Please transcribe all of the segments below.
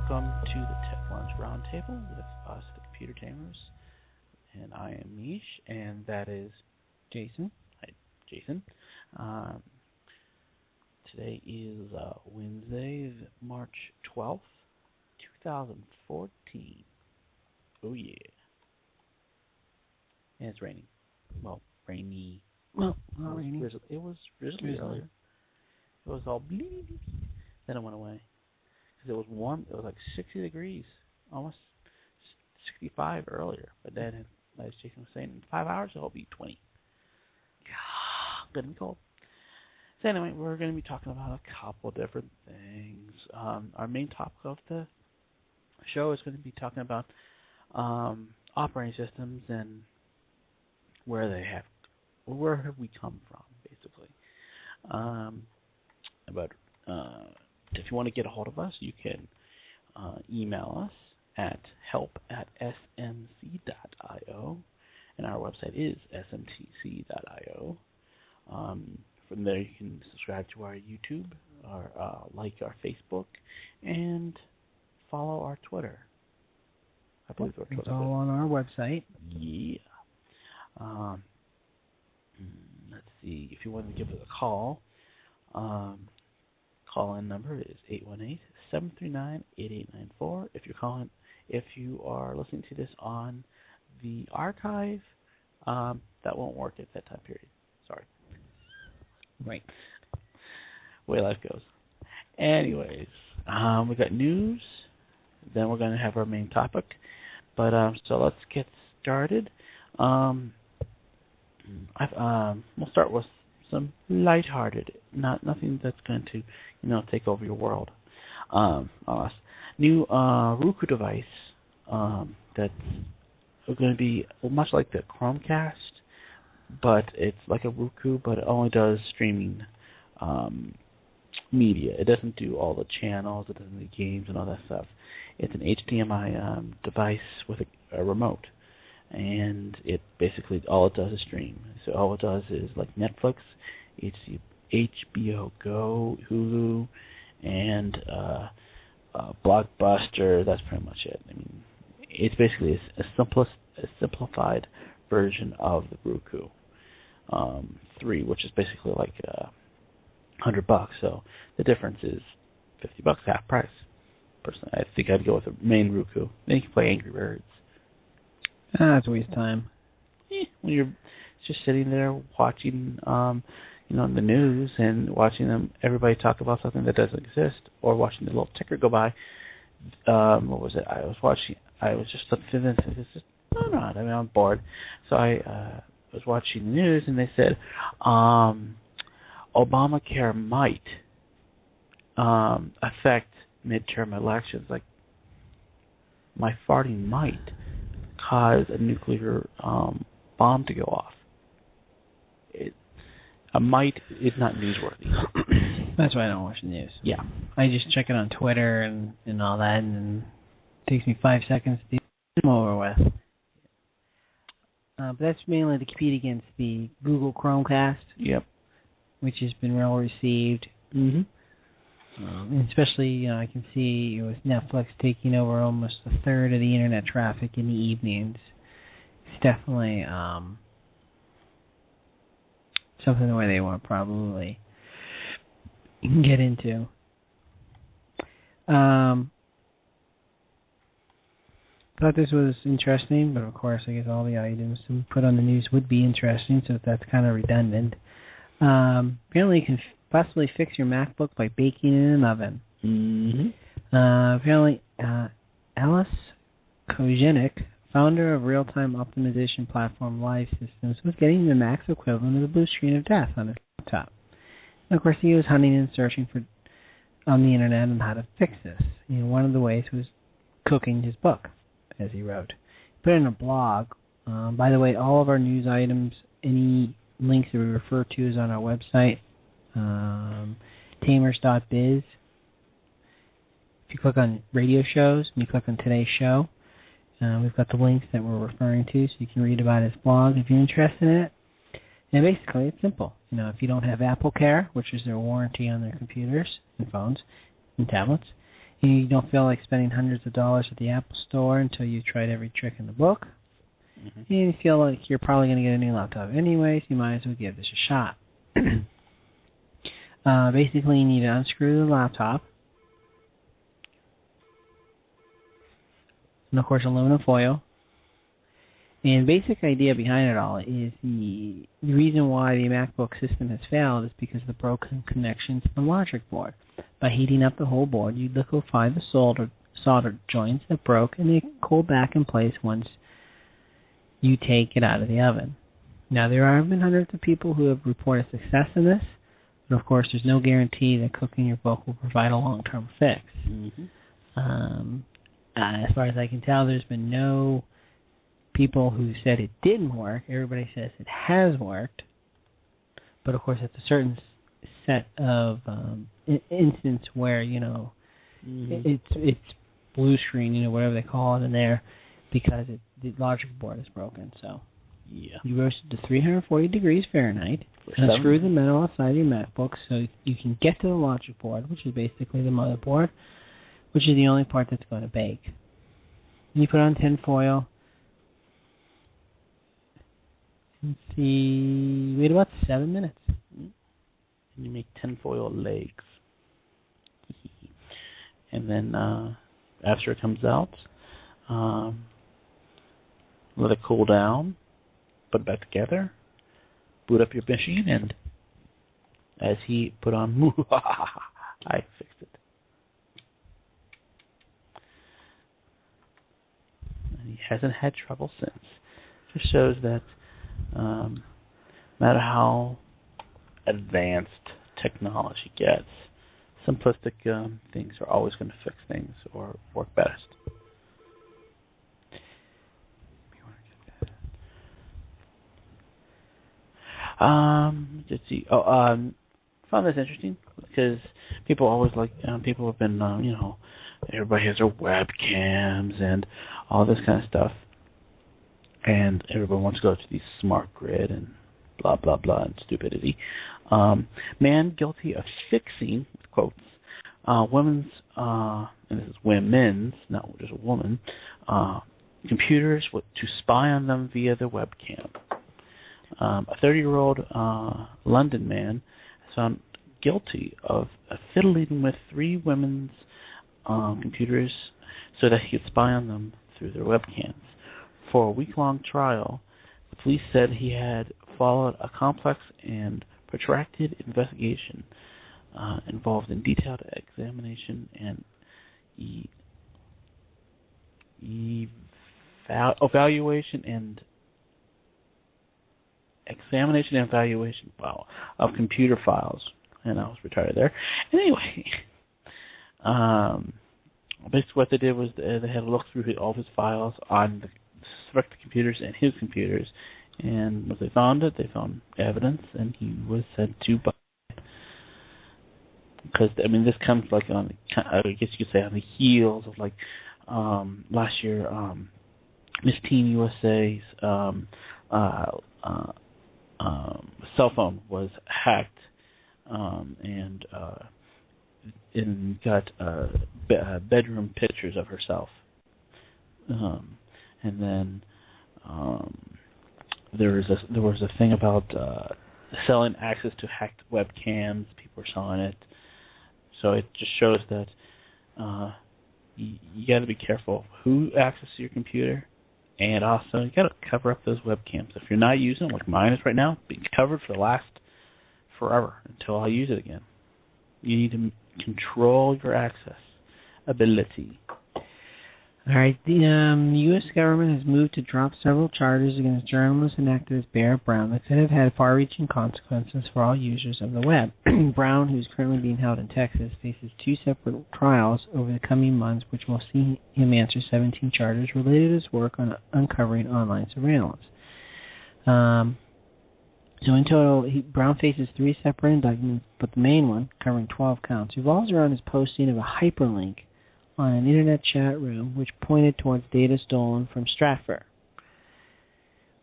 welcome to the Tech Lunch Roundtable with us, the Computer Tamers. And I am Mish, and that is Jaison. Hi, Jaison. Today is Wednesday, March 12th, 2014. Oh, yeah. And it's raining. Well, rainy. Well, not raining. It was drizzly earlier. It was all bleedy. Then it went away. Because it was warm. It was like 60 degrees. Almost 65 earlier. But then, as Jason was saying, in 5 hours it'll be 20. Good and cold. So anyway, we're going to be talking about a couple different things. Our main topic of the show is going to be talking about operating systems and where have we come from, basically. If you want to get a hold of us, you can email us at help@smc.io, and our website is smtc.io. From there, you can subscribe to our YouTube, or like our Facebook, and follow our Twitter. I believe it's all on our website. Yeah. Let's see. If you want to give us a call, call-in number is 818-739-8894. If you are listening to this on the archive, that won't work at that time period. Sorry. Right. Way life goes. Anyways, we got news. Then we're going to have our main topic. But so let's get started. We'll start with some lighthearted, nothing that's going to, take over your world. New Roku device that's going to be much like the Chromecast, but it's like a Roku, but it only does streaming media. It doesn't do all the channels. It doesn't do games and all that stuff. It's an HDMI device with a remote. And it basically, all it does is stream. So all it does is like Netflix, HBO Go, Hulu, and Blockbuster. That's pretty much it. I mean, it's basically a simplified version of the Roku 3, which is basically like $100. So the difference is $50, half price. Personally, I think I'd go with the main Roku. Then you can play Angry Birds. That's a waste of time. When you're just sitting there watching, the news and watching everybody talk about something that doesn't exist, or watching the little ticker go by. What was it? I was just looking through this. It's just, I'm bored. So I was watching the news, and they said Obamacare might affect midterm elections. Like, my farting might cause a nuclear bomb to go off. A might is not newsworthy. That's why I don't watch the news. Yeah. I just check it on Twitter and all that, and then it takes me 5 seconds to get them over with. But that's mainly to compete against the Google Chromecast. Yep. Which has been well received. Mm-hmm. And especially, I can see with Netflix taking over almost a third of the internet traffic in the evenings. It's definitely something where they want to probably get into. Thought this was interesting, but of course, I guess all the items to put on the news would be interesting, so that's kind of redundant. Apparently, you can possibly fix your MacBook by baking in an oven. Mm-hmm. Apparently, Alice Kojenik, founder of real-time optimization platform Live Systems, was getting the Mac's equivalent of the blue screen of death on his laptop. And of course, he was hunting and searching on the internet on how to fix this. One of the ways was cooking his book, as he wrote. He put it in a blog. By the way, all of our news items, any links that we refer to is on our website, tamers.biz. If you click on radio shows, and you click on today's show, we've got the links that we're referring to, so you can read about his blog if you're interested in it. And basically, it's simple. If you don't have Apple Care, which is their warranty on their computers and phones and tablets, You don't feel like spending hundreds of dollars at the Apple Store until you've tried every trick in the book. Mm-hmm. And you feel like you're probably going to get a new laptop anyways, you might as well give this a shot. Basically, you need to unscrew the laptop. And, of course, aluminum foil. And the basic idea behind it all is the reason why the MacBook system has failed is because of the broken connection to the logic board. By heating up the whole board, you liquefy the soldered joints that broke, and they cool back in place once you take it out of the oven. Now, there have been hundreds of people who have reported success in this, but of course, there's no guarantee that cooking your book will provide a long-term fix. Mm-hmm. As far as I can tell, there's been no people who said it didn't work. Everybody says it has worked, but of course, it's a certain set of instance where it's blue screen, whatever they call it in there, because the logic board is broken. So you roast it to 340 degrees Fahrenheit, and screw the metal outside your MacBook so you can get to the logic board, which is basically the motherboard, which is the only part that's going to bake. And you put on tin foil. Let's see, wait about 7 minutes. And you make tinfoil legs. And then after it comes out, let it cool down, put it back together, boot up your machine, and as he put on, I fixed it. And he hasn't had trouble since. Just shows that no matter how advanced technology gets, simplistic things are always going to fix things or work best. Let's see. Found this interesting because people always people have been, everybody has their webcams and all this kind of stuff. And everyone wants to go to the smart grid and blah, blah, blah, and stupidity. Man guilty of fixing, quotes, women's, and this is women's, not just a woman, computers to spy on them via the webcam. A 30-year-old London man is found guilty of fiddling with 3 women's computers so that he could spy on them through their webcams. For a week-long trial, the police said he had followed a complex and protracted investigation involved in detailed examination and evaluation of computer files. And I was retarded there. Anyway, basically what they did was they had a look through all of his files on the suspected computers and his computers, and once they found evidence, and he was sent to buy. Because this comes on, I guess you could say, on the heels of last year, Miss Teen USA's cell phone was hacked, and got bedroom pictures of herself. And then there was a thing about selling access to hacked webcams. People were selling it, so it just shows that you got to be careful who accesses your computer, and also you got to cover up those webcams. If you're not using them, like mine is right now, be covered for the last forever until I use it again. You need to control your access ability. All right, the U.S. government has moved to drop several charges against journalist and activist Barrett Brown that could have had far-reaching consequences for all users of the web. Brown, who is currently being held in Texas, faces 2 separate trials over the coming months, which will see him answer 17 charges related to his work on uncovering online surveillance. So in total, Brown faces 3 separate indictments, but the main one, covering 12 counts, revolves around his posting of a hyperlink on an internet chat room which pointed towards data stolen from Stratfor.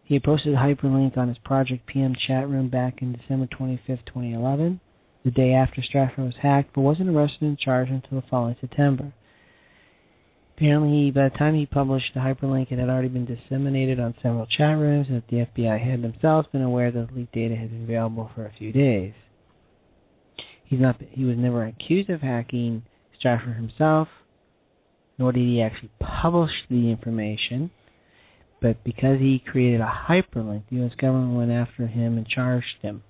He had posted a hyperlink on his Project PM chat room back in December 25, 2011, the day after Stratfor was hacked, but wasn't arrested and charged until the following September. Apparently, by the time he published the hyperlink, it had already been disseminated on several chat rooms, and that the FBI had themselves been aware that the leaked data had been available for a few days. He was never accused of hacking Stratford himself, nor did he actually publish the information. But because he created a hyperlink, the U.S. government went after him and charged him.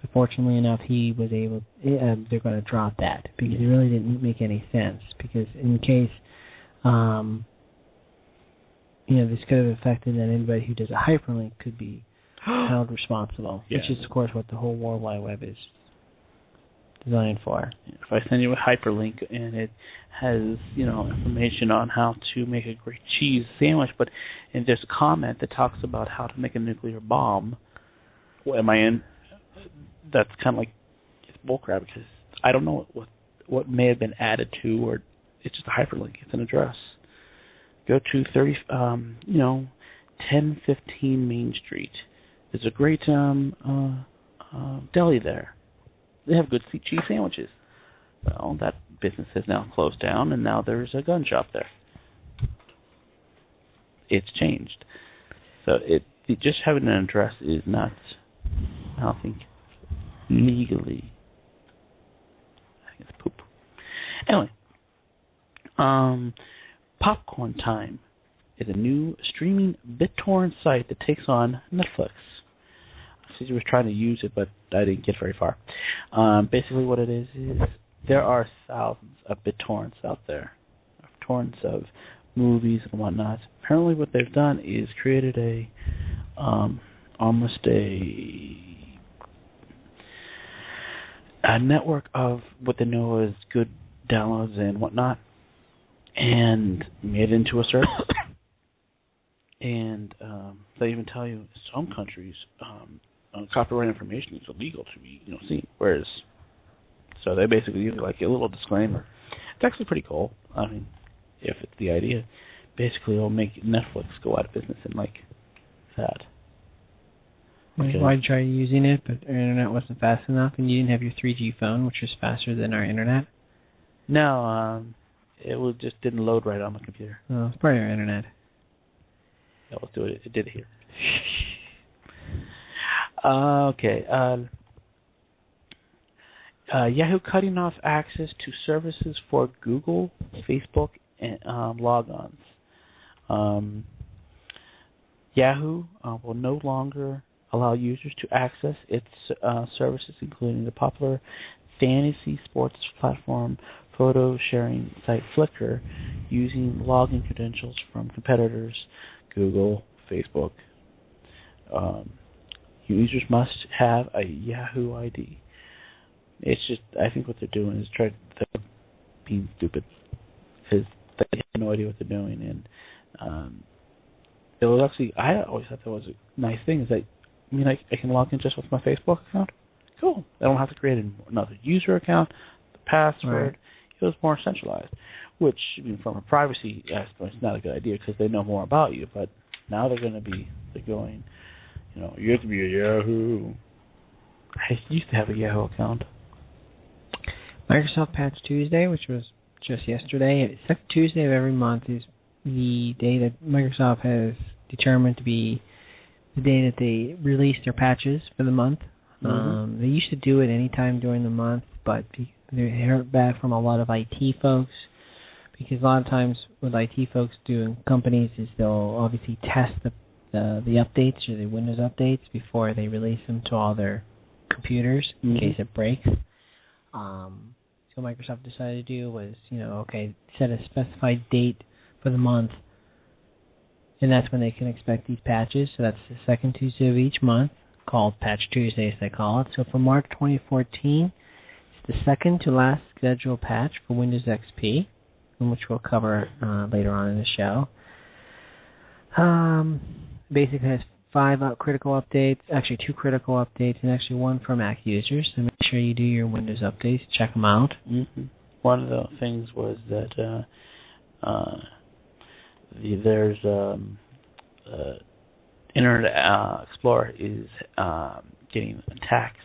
But fortunately enough, he was able. They're going to drop that because it really didn't make any sense. Because in case, this could have affected that anybody who does a hyperlink could be held responsible, which is of course what the whole World Wide Web is designed for. If I send you a hyperlink and it has, information on how to make a great cheese sandwich, and there's a comment that talks about how to make a nuclear bomb, what am I in? That's kind of like it's bullcrap because I don't know what may have been added to, or it's just a hyperlink. It's an address. Go to 1015 Main Street. There's a great deli there. They have good cheese sandwiches. Well, that business has now closed down, and now there's a gun shop there. It's changed. So just having an address is not, I don't think, legally. I think it's poop. Anyway, Popcorn Time is a new streaming BitTorrent site that takes on Netflix. I was trying to use it, but I didn't get very far. Basically what it is there are thousands of BitTorrents out there, of torrents of movies and whatnot. Apparently what they've done is created almost a network of what they know as good downloads and whatnot, and made it into a service. And they even tell you some countries copyright information is illegal to be seen. Whereas, so they basically use like a little disclaimer. It's actually pretty cool. I mean, if it's the idea, basically it'll make Netflix go out of business in like that. I tried using it, but our internet wasn't fast enough, and you didn't have your 3G phone, which was faster than our internet. No, it just didn't load right on my computer. Oh, it's probably our internet. Yeah, let's do it. It did it here. Okay. Yahoo cutting off access to services for Google, Facebook, and logons. Yahoo will no longer allow users to access its services, including the popular fantasy sports platform photo sharing site Flickr, using login credentials from competitors Google, Facebook. Users must have a Yahoo ID. It's just, I think what they're doing is they're being stupid because they have no idea what they're doing. And it was actually, I always thought that was a nice thing. Is that, I can log in just with my Facebook account. Cool. I don't have to create another user account, the password. Right. It was more centralized, which from a privacy aspect is not a good idea because they know more about you. But now they're going, you have to be a Yahoo. I used to have a Yahoo account. Microsoft Patch Tuesday, which was just yesterday, second Tuesday of every month is the day that Microsoft has determined to be the day that they release their patches for the month. Mm-hmm. They used to do it any time during the month, but they heard back from a lot of IT folks, because a lot of times what IT folks do in companies is they'll obviously test the updates or the Windows updates before they release them to all their computers in case it breaks. So Microsoft decided to do was, set a specified date for the month, and that's when they can expect these patches. So that's the second Tuesday of each month, called Patch Tuesday as they call it. So for March 2014, it's the second to last scheduled patch for Windows XP, which we'll cover later on in the show. Basically has 5 critical updates, actually 2 critical updates, and actually 1 for Mac users. So make sure you do your Windows updates, check them out. Mm-hmm. One of the things was that there's Internet Explorer is getting attacked.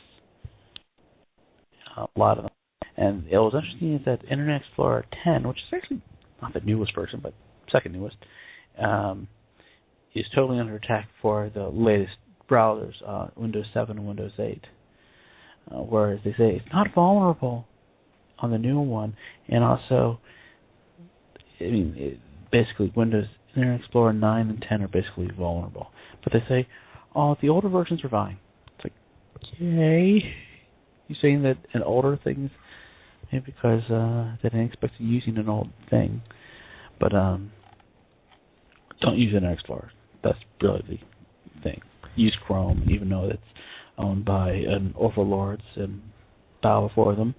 A lot of them. And it was interesting is that Internet Explorer 10, which is actually not the newest version, but second newest, is totally under attack for the latest browsers, Windows 7 and Windows 8. Whereas they say it's not vulnerable on the new one, and also, basically Windows Internet Explorer 9 and 10 are basically vulnerable. But they say, oh, the older versions are fine. It's like, okay. You're saying that an older thing, maybe because they didn't expect you using an old thing. But don't use Internet Explorer. That's really the thing. Use Chrome, even though it's owned by an overlords and bow before them,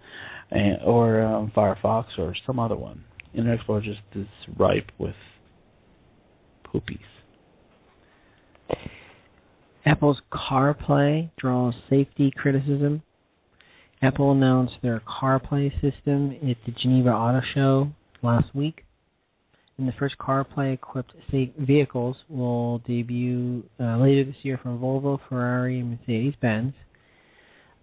or Firefox or some other one. Internet Explorer just is ripe with poopies. Apple's CarPlay draws safety criticism. Apple announced their CarPlay system at the Geneva Auto Show last week. And the first CarPlay-equipped vehicles will debut later this year from Volvo, Ferrari, and Mercedes-Benz.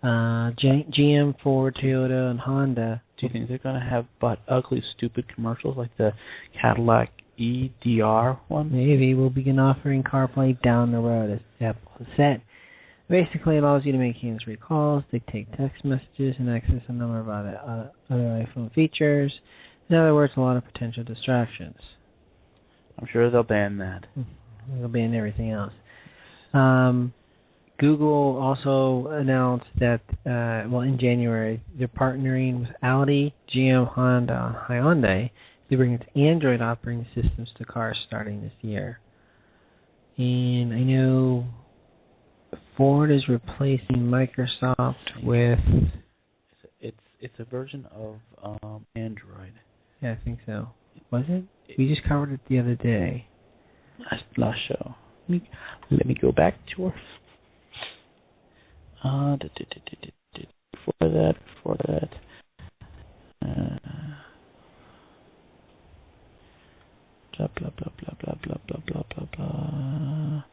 GM, Ford, Toyota, and Honda. Do you think they're going to have ugly, stupid commercials like the Cadillac EDR one? Maybe. We'll begin offering CarPlay down the road, as Apple has said. Basically, it allows you to make hands-free calls, dictate text messages, and access a number of other iPhone features. In other words, a lot of potential distractions. I'm sure they'll ban that. They'll ban everything else. Google also announced that, in January, they're partnering with Audi, GM, Honda, and Hyundai to bring its Android operating systems to cars starting this year. And I know Ford is replacing Microsoft with... It's a version of Android. Yeah, I think so. Was it? We just covered it the other day. Last show. Let me go back to our... Before that. Blah, blah, blah, blah, blah, blah, blah, blah, blah, blah.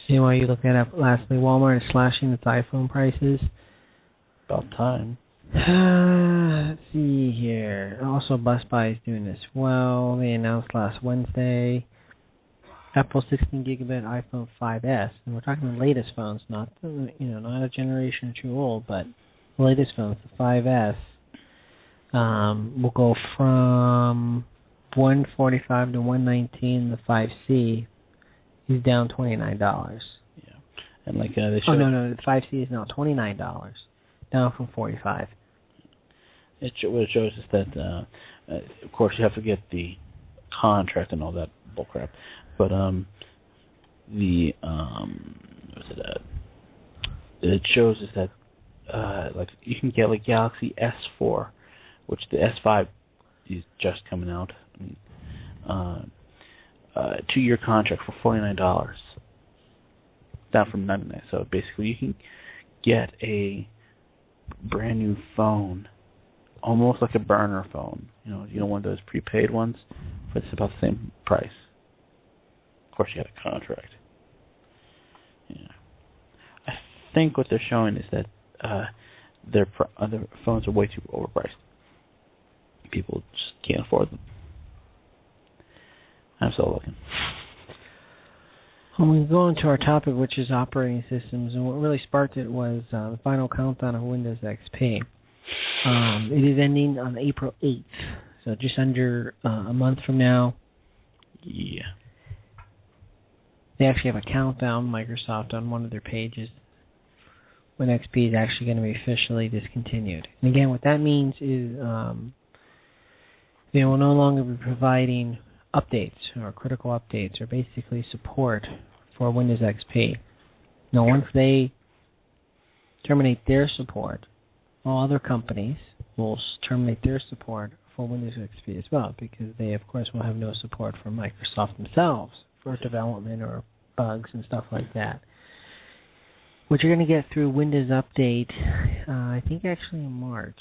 See why you look that up. Lastly, Walmart is slashing its iPhone prices. About time. Let's see here. Also, Best Buy is doing this well. They announced last Wednesday Apple 16 gigabit iPhone 5S, and we're talking the latest phones, not not a generation or two old, but the latest phones. The 5S will go from $145 to $119. The 5C is down $29. Yeah, and like they showed. No, the 5C is now $29, down from $45. What it shows is that, of course, you have to get the contract and all that bullcrap. But it shows is that like you can get like Galaxy S4, which the S5 is just coming out. 2-year contract for $49, down from $99. So basically, you can get a brand new phone, almost like a burner phone. One of those prepaid ones, but it's about the same price. Of course, you got a contract. Yeah. I think what they're showing is that their phones are way too overpriced. People just can't afford them. I'm still looking. Well, we go into our topic, which is operating systems, and what really sparked it was the final countdown of Windows XP. It is ending on April 8th, so just under a month from now. Yeah. They actually have a countdown, Microsoft, on one of their pages when XP is actually going to be officially discontinued. And again, what that means is they will no longer be providing updates or critical updates or basically support for Windows XP. Now, once they terminate their support, all other companies will terminate their support for Windows XP as well, because they, of course, will have no support from Microsoft themselves for development or bugs and stuff like that. What you're going to get through Windows Update, I think actually in March,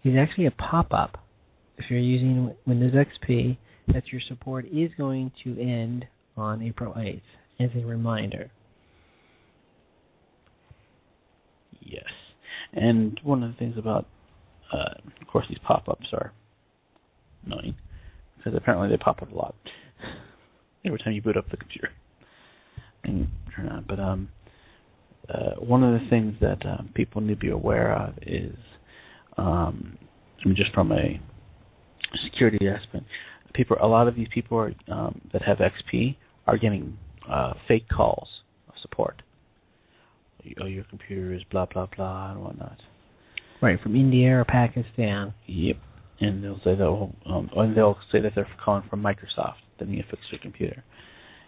is actually a pop-up. If you're using Windows XP, that your support is going to end on April 8th, as a reminder. Yes. And one of the things about, of course, these pop-ups are because apparently they pop up a lot every time you boot up the computer and you turn on. But one of the things that people need to be aware of is, just from a security aspect, a lot of these people are, that have XP are getting fake calls of support. Oh, your computer is blah blah blah and whatnot. Right, from India or Pakistan. Yep, and they'll say that they're calling from Microsoft. They need to fix your computer,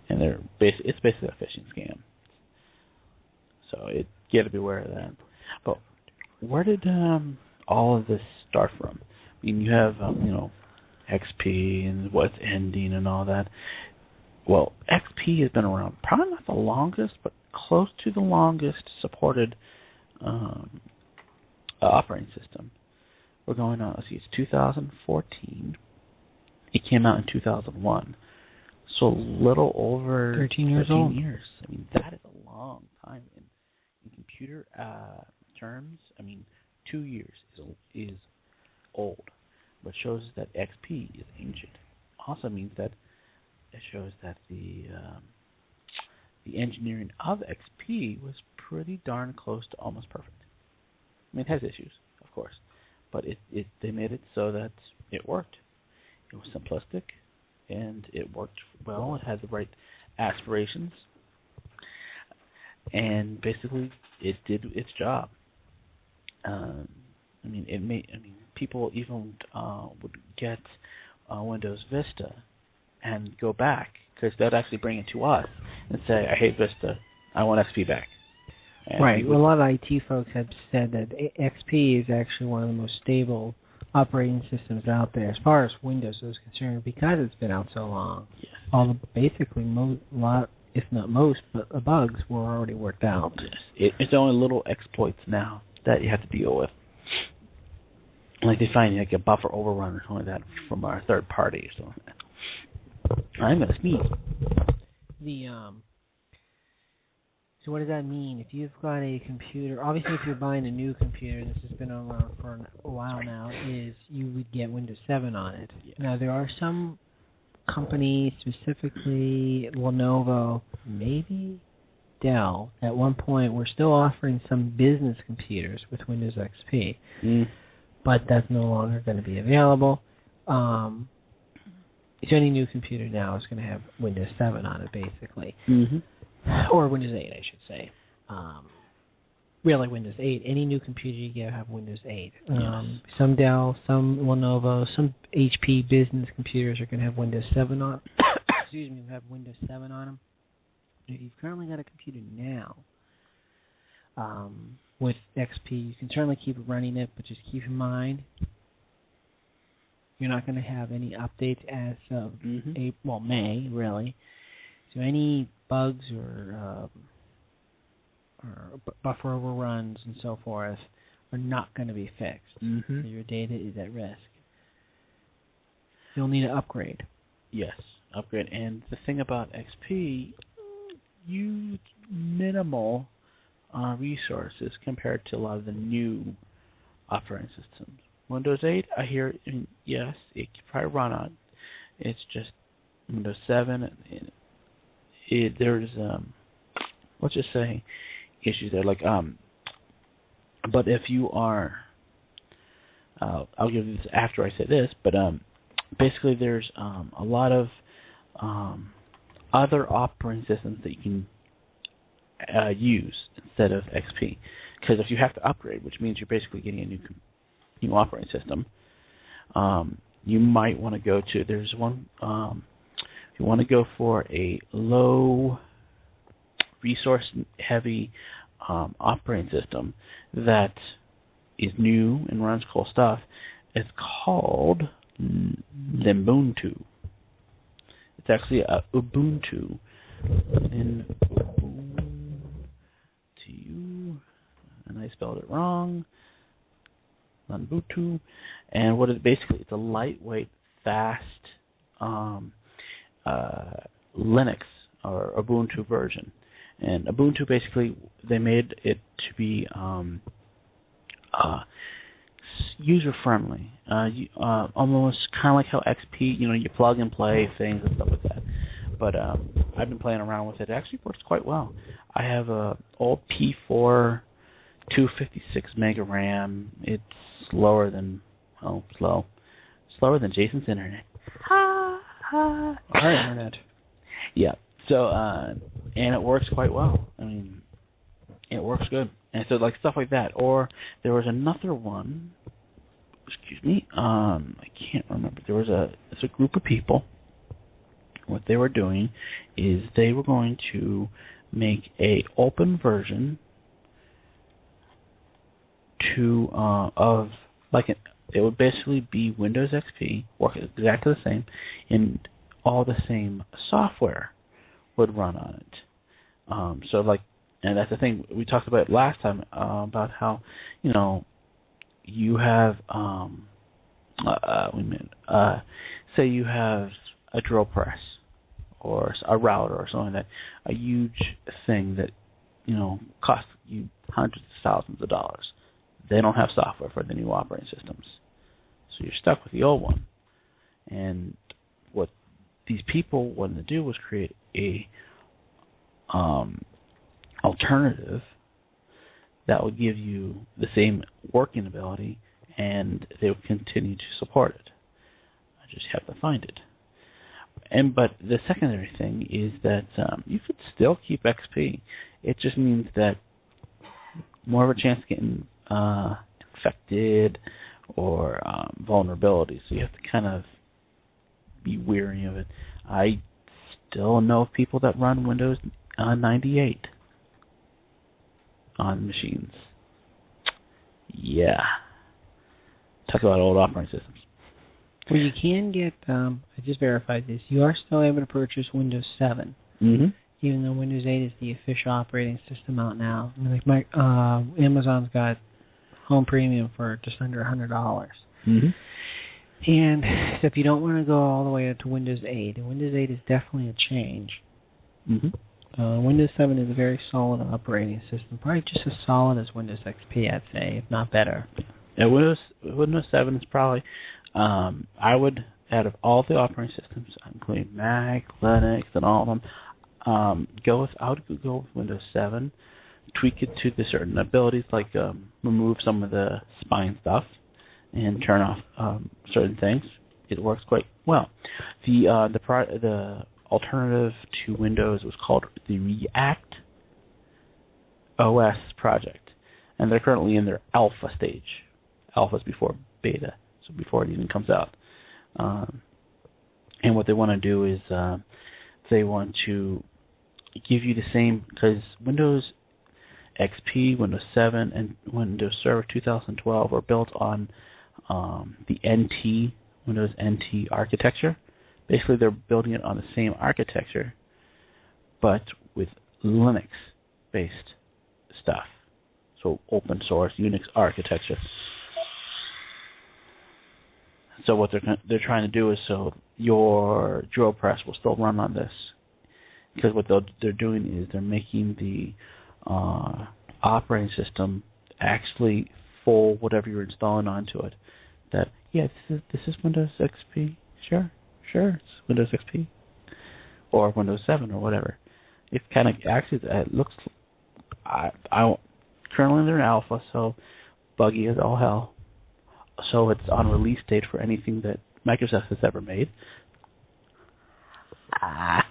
and it's basically a phishing scam. So you got to be aware of that. But where did all of this start from? I mean, you have XP and what's ending and all that. Well, XP has been around, probably not the longest, but close to the longest supported operating system. We're going on, let's see, it's 2014. It came out in 2001. So a little over 13 years old. I mean, that is a long time in computer terms. I mean, 2 years is old, but shows that XP is ancient. Also means that it shows that the engineering of XP was pretty darn close to almost perfect. I mean, it has issues, of course, but they made it so that it worked. It was simplistic, and it worked well. It had the right aspirations, and basically, it did its job. People even would get Windows Vista and go back, because they'd actually bring it to us and say, I hate Vista, I want XP back. And right. Well, a lot of IT folks have said that XP is actually one of the most stable operating systems out there as far as Windows is concerned, because it's been out so long. Yes. All the if not most, but the bugs were already worked out. Yes. It's only little exploits now that you have to deal with. Like they find like a buffer overrun or something like that from our third party or something like that. I'm going to sneeze. So what does that mean? If you've got a computer, obviously if you're buying a new computer, this has been around for a while now, is you would get Windows 7 on it. Yeah. Now there are some companies, specifically Lenovo, maybe Dell, at one point were still offering some business computers with Windows XP. But that's no longer going to be available. So any new computer now is going to have Windows 7 on it, basically. Mm-hmm. Or Windows 8, I should say. Really, Windows 8. Any new computer you get have Windows 8. Yes. Some Dell, some Lenovo, some HP business computers are going to have Windows 7 on. Excuse me, have Windows 7 on them. If you've currently got a computer now with XP, you can certainly keep running it, but just keep in mind you're not going to have any updates as of May, really. So any bugs or buffer overruns and so forth are not going to be fixed. Mm-hmm. So your data is at risk. You'll need to upgrade. Yes, upgrade. And the thing about XP, use minimal resources compared to a lot of the new operating systems. Windows 8, I hear, yes, it can probably run on. It's just Windows 7. There's, let's just say, issues there. Like, but if you are, I'll give you this after I say this, but basically there's a lot of other operating systems that you can use instead of XP. Because if you have to upgrade, which means you're basically getting a new operating system, you might want to go to, there's one, if you want to go for a low resource heavy operating system that is new and runs cool stuff, it's called Ubuntu. It's actually a Ubuntu. And I spelled it wrong. Ubuntu. And what is basically, it's a lightweight, fast Linux or Ubuntu version. And Ubuntu basically, they made it to be user friendly. Almost kind of like how XP, you plug and play things and stuff like that. But I've been playing around with it. It actually works quite well. I have a old P4 256 mega RAM. It's slower than Jason's internet. Ha ha. Our internet. Yeah. So and it works quite well. I mean, it works good. And so like stuff like that. Or there was another one. Excuse me. I can't remember. It's a group of people. What they were doing is they were going to make a open version it would basically be Windows XP, work exactly the same, and all the same software would run on it. And that's the thing we talked about last time about how you have say you have a drill press or a router or something like that, a huge thing that costs you hundreds of thousands of dollars. They don't have software for the new operating systems, so you're stuck with the old one. And what these people wanted to do was create a alternative that would give you the same working ability, and they would continue to support it. I just have to find it. But the secondary thing is that you could still keep XP. It just means that more of a chance of getting infected or vulnerabilities. So you have to kind of be wary of it. I still know of people that run Windows 98 on machines. Yeah. Talk about old operating systems. Well, you can get, I just verified this, you are still able to purchase Windows 7. Mm-hmm. Even though Windows 8 is the official operating system out now. I mean, like Amazon's got Home Premium for just under $100. Mm-hmm. And so if you don't want to go all the way up to Windows 8, and Windows 8 is definitely a change. Mm-hmm. Windows 7 is a very solid operating system, probably just as solid as Windows XP, I'd say, if not better. Yeah, Windows 7 is probably, I would, out of all the operating systems, including Mac, Linux, and all of them, I would go with Windows 7, tweak it to the certain abilities, like remove some of the spine stuff and turn off certain things. It works quite well. The alternative to Windows was called the React OS project, and they're currently in their alpha stage. Alpha's before beta, so before it even comes out. And what they want to do is they want to give you the same, because Windows XP, Windows 7, and Windows Server 2012 were built on the Windows NT architecture. Basically, they're building it on the same architecture, but with Linux-based stuff. So open source Unix architecture. So what they're trying to do is so your drill press will still run on this, because what they're doing is they're making the operating system actually full whatever you're installing onto it. That this is Windows XP, sure, it's Windows XP, or Windows 7 or whatever. It kind of actually it looks. I currently they're in alpha, so buggy as all hell. So it's on release date for anything that Microsoft has ever made. I'm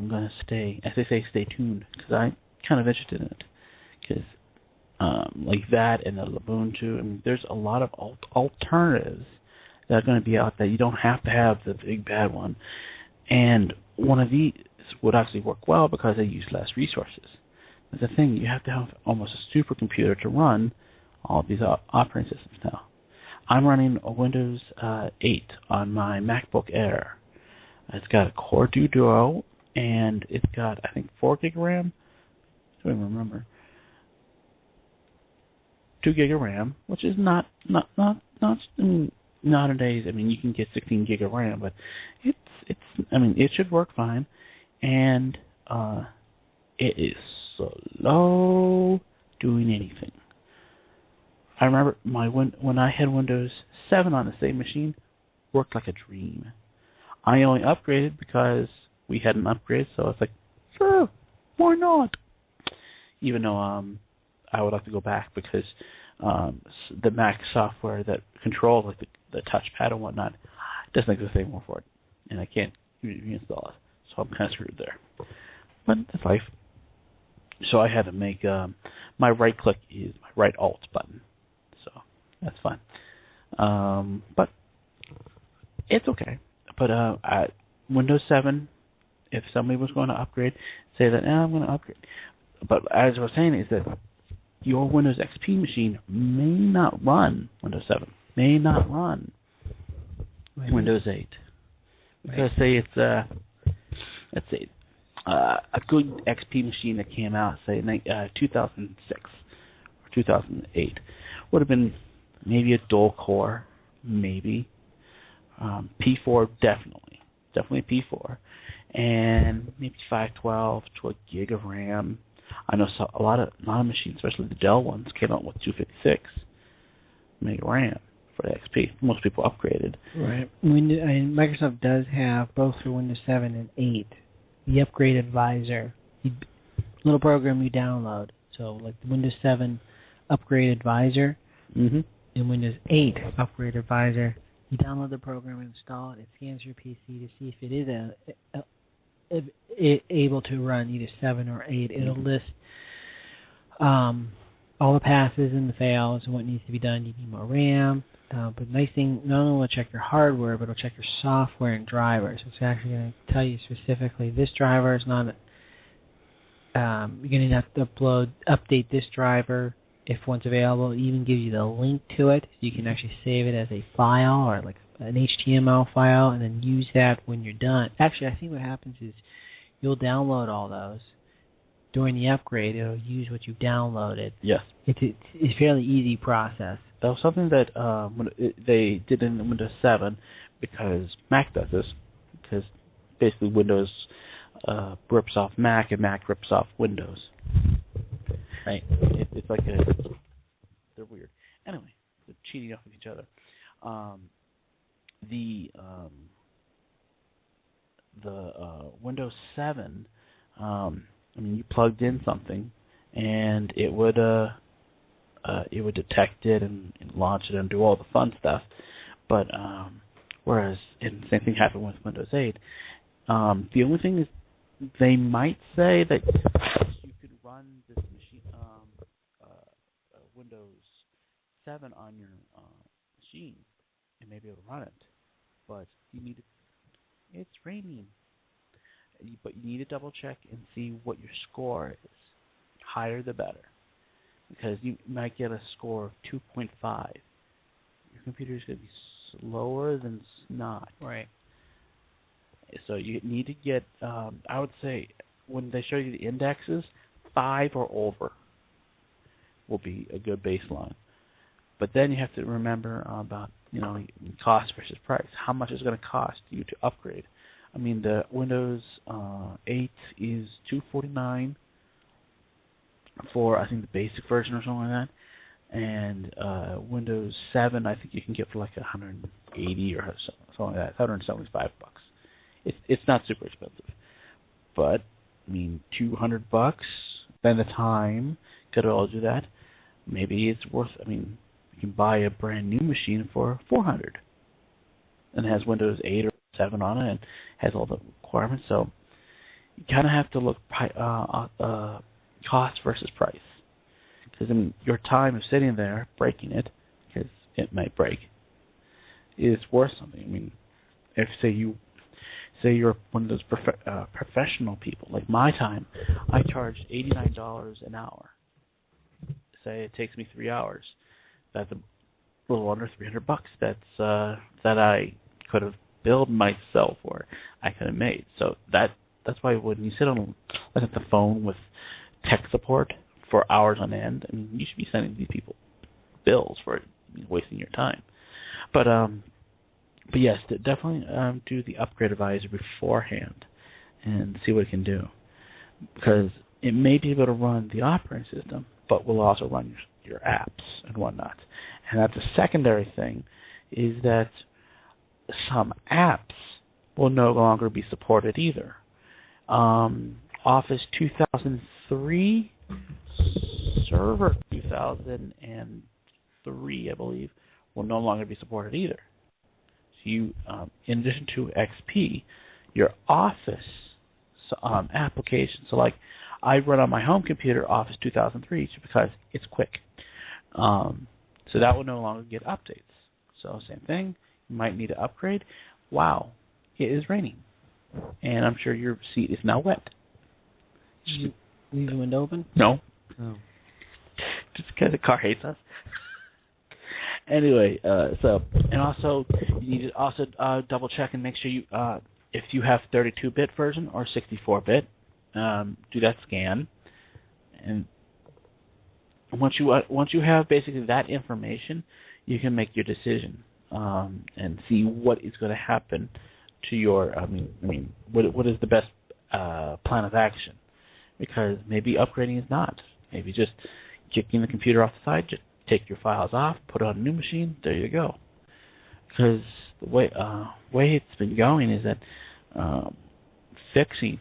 gonna stay, as they say, stay tuned, because I'm kind of interested in it. Because like that and the Ubuntu, I mean, there's a lot of alternatives that are going to be out there. You don't have to have the big bad one, and one of these would actually work well because they use less resources. But the thing, you have to have almost a supercomputer to run all of these operating systems now. I'm running a Windows 8 on my MacBook Air. It's got a Core Duo, and it's got, I think, 4 gig of RAM. I don't even remember. 2 gig of RAM, which is not nowadays. I mean, you can get 16 gig of RAM, but it should work fine, and it is slow doing anything. I remember when I had Windows 7 on the same machine, worked like a dream. I only upgraded because we had an upgrade, so it's like, sure, why not? Even though I would like to go back because the Mac software that controls like the touchpad and whatnot doesn't exist anymore for it, and I can't reinstall it, so I'm kind of screwed there. But that's life. So I had to make my right click is my right alt button, so that's fine. But it's okay. But at Windows 7, if somebody was going to upgrade, say that, I'm going to upgrade. But as I was saying, is that your Windows XP machine may not run Windows 7, may not run Windows 8. Because say it's, let's say, a good XP machine that came out, say, 2006 or 2008, would have been maybe a dual core, maybe. P4, definitely P4, and maybe 512 to a gig of RAM. I know a lot of machines, especially the Dell ones, came out with 256 meg RAM for the XP. Most people upgraded. Right. Microsoft does have both for Windows 7 and 8 the Upgrade Advisor, little program you download. So like the Windows 7 Upgrade Advisor and Windows 8 Upgrade Advisor. You download the program and install it. It scans your PC to see if it is able to run either 7 or 8. It'll list all the passes and the fails and what needs to be done. You need more RAM. But the nice thing, not only will it check your hardware, but it'll check your software and drivers. It's actually going to tell you specifically this driver is not. You're going to have to update this driver. If one's available, it even gives you the link to it, so you can actually save it as a file or like an HTML file, and then use that when you're done. Actually, I think what happens is you'll download all those during the upgrade. It'll use what you downloaded. Yes, it's a fairly easy process. That was something that they did in Windows 7 because Mac does this. Because basically Windows rips off Mac and Mac rips off Windows. Right? It's like they're weird. Anyway, they're cheating off of each other. The Windows 7, you plugged in something, and it would detect it and launch it and do all the fun stuff. But whereas, and the same thing happened with Windows 8. The only thing is, they might say that you could run this machine, Windows 7 on your machine, and maybe it'll run it. But it's raining. But you need to double check and see what your score is. Higher the better. Because you might get a score of 2.5. Your computer is going to be slower than snot. Right. So you need to get, I would say, when they show you the indexes, 5 or over will be a good baseline. But then you have to remember about, cost versus price. How much is it going to cost you to upgrade? The Windows 8 is $249 for, I think, the basic version or something like that. And Windows 7, I think you can get for like $180 or something like that, $175. It's not super expensive. But, $200, spend the time, could all do that. Maybe it's worth, you can buy a brand new machine for $400. And it has Windows 8 or 7 on it and has all the requirements. So you kind of have to look cost versus price. Because your time of sitting there breaking it, because it might break, is worth something. If say you're one of those professional people, like my time, I charge $89 an hour. Say it takes me 3 hours. That's a little under $300. That's that I could have billed myself or I could have made. So that's why when you sit on the phone with tech support for hours on end, you should be sending these people bills for wasting your time. But yes, definitely do the Upgrade Advisor beforehand and see what it can do. Because it may be able to run the operating system, but will also run your apps and whatnot. And that's a secondary thing, is that some apps will no longer be supported either. Office 2003, Server 2003, I believe, will no longer be supported either. So you, in addition to XP, your Office applications, so like I run on my home computer Office 2003 just because it's quick. So that will no longer get updates. So same thing, you might need to upgrade. Wow, it is raining, and I'm sure your seat is now wet. Did you leave the window open? No. Oh. Just because the car hates us. Anyway, so, and also, you need to also double check and make sure you, if you have 32-bit version or 64-bit, do that scan. And once you have basically that information, you can make your decision and see what is going to happen to your. What is the best plan of action? Because maybe upgrading is not. Maybe just kicking the computer off the side, just take your files off, put it on a new machine, there you go. Because the way it's been going is that fixing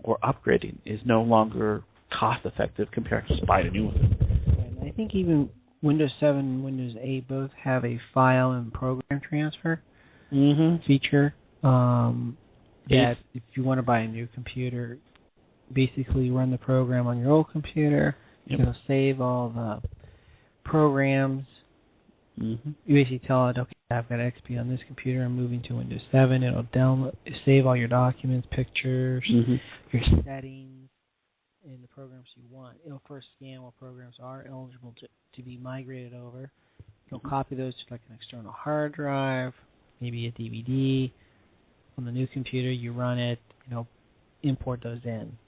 or upgrading is no longer cost effective compared to just buying a new one. And I think even Windows 7 and Windows 8 both have a file and program transfer feature. That if you want to buy a new computer, basically run the program on your old computer. Yep. It'll save all the programs. You basically tell it, okay, I've got XP on this computer, I'm moving to Windows 7. It'll save all your documents, pictures, your settings, and the programs you want. It'll first scan what programs are eligible to be migrated over. You'll copy those to like an external hard drive, maybe a DVD. On the new computer, you run it, import those in.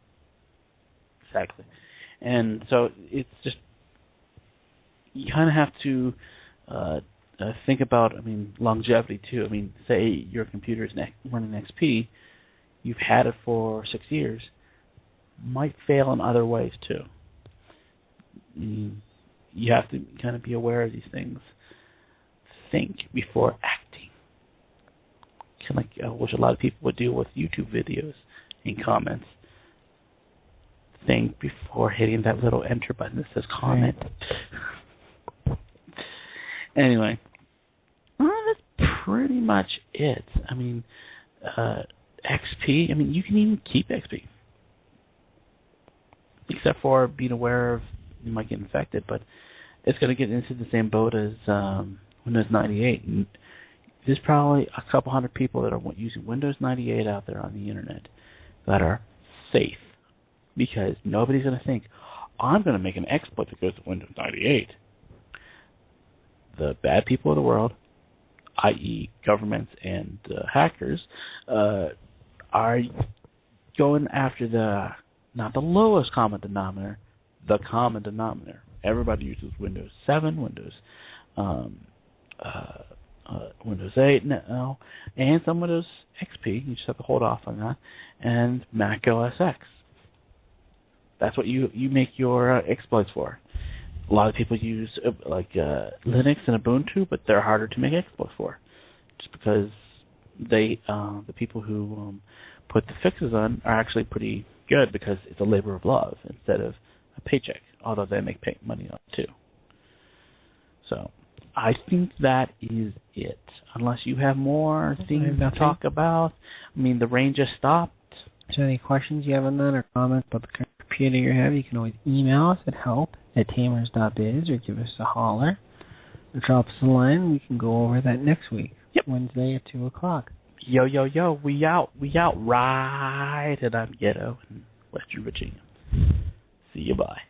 Exactly. And so it's just, you kind of have to think about, longevity too. Say your computer is running XP, you've had it for 6 years, might fail in other ways too. You have to kind of be aware of these things. Think before acting. Kind of like which a lot of people would do with YouTube videos and comments. Think before hitting that little enter button that says comment. Right. Anyway, that's pretty much it. XP, you can even keep XP. Except for being aware of you might get infected, but it's going to get into the same boat as Windows 98. And there's probably a couple hundred people that are using Windows 98 out there on the internet that are safe. Because nobody's going to think, I'm going to make an exploit that goes to Windows 98. The bad people of the world, i.e. governments and hackers, are going after not the lowest common denominator, the common denominator. Everybody uses Windows 7, Windows 8 now, and some Windows XP. You just have to hold off on that, and Mac OS X. That's what you make your exploits for. A lot of people use Linux and Ubuntu, but they're harder to make exploits for, just because the people who put the fixes on are actually pretty good because it's a labor of love instead of a paycheck. Although they make money on it too. So I think that is it. Unless you have more things to talk about. The rain just stopped. Is there any questions you have on that or comments about the computer you have? You can always email us at help@tamers.biz or give us a holler or drop us a line. We can go over that next week. Yep. Wednesday at 2 o'clock. Yo, we out right at Ghetto in Western Virginia. See you, bye.